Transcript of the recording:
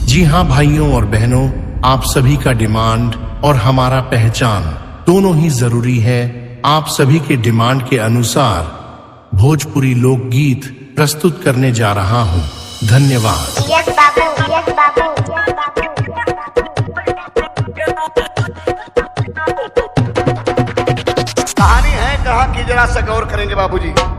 जी हाँ भाइयों और बहनों, आप सभी का डिमांड और हमारा पहचान दोनों ही जरूरी है। आप सभी के डिमांड के अनुसार भोजपुरी लोकगीत प्रस्तुत करने जा रहा हूँ। धन्यवाद। यस बाबू, यस बाबू, यस बाबू। कहानी है कहाँ की जरा सा गौर करेंगे बाबूजी।